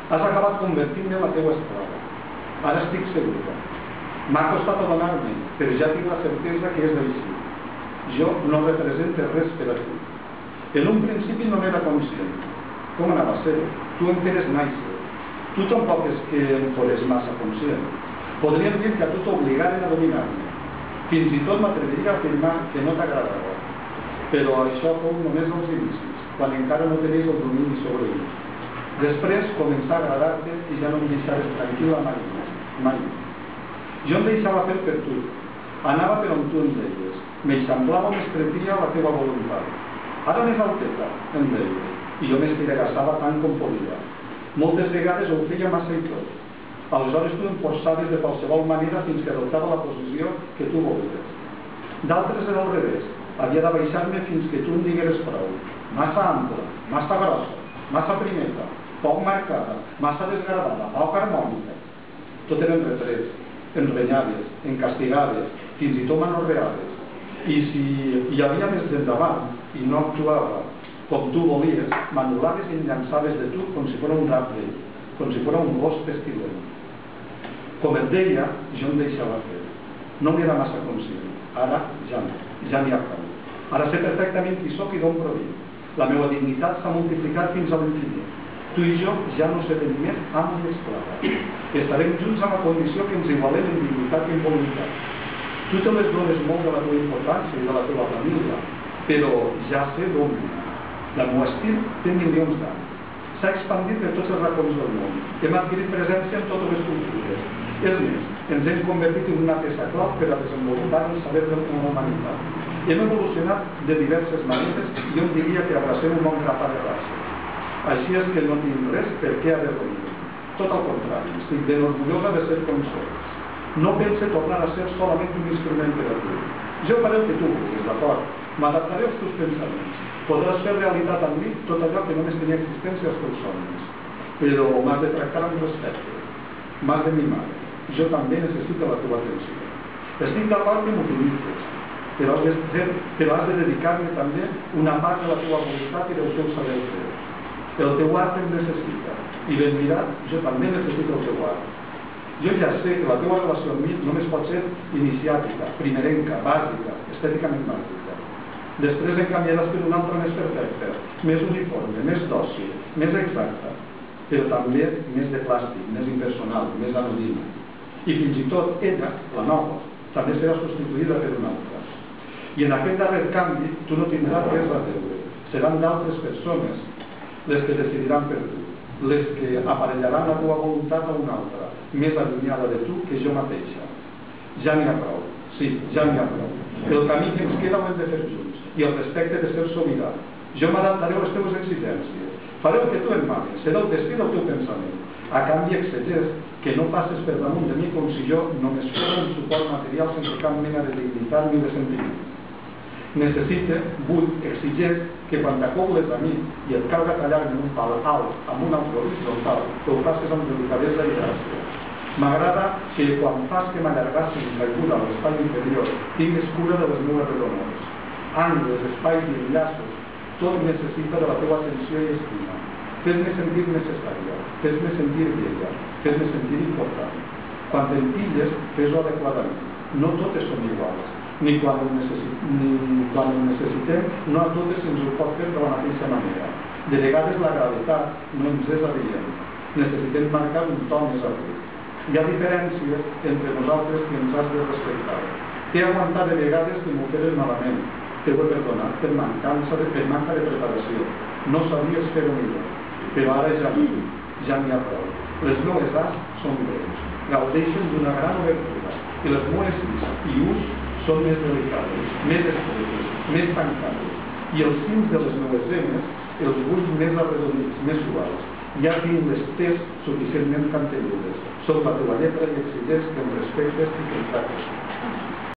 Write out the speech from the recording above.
Has acabat convertint-me en la teua esclava. Ara estic segura. M'ha costat adonar-me, però ja tinc la certesa que és així. Jo no represento res per a tu. En un principi no n'era conscient. Com anava a ser? Tu em feres nàixer. Tu tampoc és que em fores massa conscient. Podríem dir que a tu t'obligaren a dominar-me. Fins i tot m'atreviria a afirmar que no t'agradava. Però això fou només als inicis, quan encara no tenies el domini sobre ells. Després començà a agradar-te i ja no em deixaves tranquil·la mai. Jo em deixava fer per tu. Anava per on tu em deies. M'eixamplava o m'estretia la teva voluntat. Ara més alteta, em deia, i jo m'estiregassava tant com podia. Moltes vegades ho feia massa i tot. Aleshores tu em forçaves de qualsevol manera fins que adoptava la posició que tu volies. D'altres era al revés. Havia de baixar-me fins que tu em digueres prou. Massa ampla, massa grossa, massa primeta, poc marcada, massa desgradada, poc harmònica. Tot eren retrets, enrenyades, encastigades, fins i tot manorreades. I si hi havia més d'endavant i no actuava com tu volies, m'anul·laves i em llançaves de tu com si fos un rap d'ell, com si fos un gos pestilent. Com et deia, jo em deixava fer. No m'era massa conscient. Ara ja no, ja n'hi ha prou. Ara sé perfectament qui soc i d'on provinc. La meva dignitat s'ha multiplicat fins a l'infinit. Tu i jo ja no serem més amo i esclava. Estarem junts amb la condició que ens igualem en dignitat i en voluntat. Tu te les dones molt de la teva importància i de la teva família, però ja sé d'on vinc. El meu estil té milions d'anys. S'ha expandit per tots els racons del món. Hem adquirit presència en totes les cultures. És més, ens hem convertit en una peça clau per a desenvolupar el saber de la humanitat. Hem evolucionat de diverses maneres i jo em diria que abracem un bon grapà de raça. Així és que no tinc res per què avergonyir. Tot al contrari, estic ben orgullosa de ser com soc. No pense tornar a ser solament un instrument per a tu. Jo faré el que tu vulguis, d'acord? M'adaptaré als teus pensaments. Podràs fer realitat amb mi tot allò que només tenia existència als teus somnis. Però m'has de tractar amb respecte. M'has de mimar. Jo també necessito la teva atenció. Estic d'acord que m'utilitzes, però has de dedicar-me també una part de la teva voluntat i del teu saber fer. El teu art em necessita, i ben mirat, jo també necessito el teu art. Jo ja sé que la teva relació amb mi només pot ser iniciàtica, primerenca, bàsica, estèticament bàsica. Després en canviaràs per una altra més perfecta, més uniforme, més dòcil, més exacta, però també més de plàstic, més impersonal, més anodina. I fins i tot ella, la nova, també serà substituïda per una altra. I en aquest darrer canvi tu no tindràs res a veure. Seran d'altres persones les que decidiran per tu, les que aparellaran la teva voluntat a una altra, més allunyada de tu que jo mateixa. Ja n'hi ha prou, sí, ja n'hi ha prou. El camí que ens queda ho hem de fer junts, i el respecte de ser sobirà. Jo m'adaptaré a les teves exigències. Faré el que tu em manes, serà el destí del teu pensament. A canvi exigeix que no passes per damunt de mi com si jo només fos un suport material sense cap mena de dignitat ni de sentiment. Necessite, vull, exigeix que quan t'acobles a mi i et calga tallar-me un pal alt amb un altre horitzontal, que ho facis amb delicadesa i gràcia. M'agrada que quan fas que m'allargassi en caiguda a l'espai inferior, tingues cura de les meves redonors. Angles, espais i enllaços, tot necessita de la teva atenció i estima. Fes-me sentir necessària, fes-me sentir vella, fes-me sentir important. Quan t'empilles, fes-ho adequadament. No totes són iguals, ni quan ho necessitem, no a totes se'ns ho pot fer de la mateixa manera. De vegades la gravetat no ens és adient. Necessitem marcar un to més agut. Hi ha diferències entre nosaltres que ens has de respectar. T'he aguantat de vegades que m'ho feres malament. T'ho he perdonat per manca de preparació. No sabies fer-ho millor. Però ara ja n'hi ha prou. Les meues as són breus, gaudeixen d'una gran obertura, i les meues i us són més delicades, més estretes, més tancades, i els cims de les meues venes els vull més arredonits, més suaus. Ja tinc les tes suficientment cantelludes. Soc la teva lletra i exigeix que em respectes i que em tractes.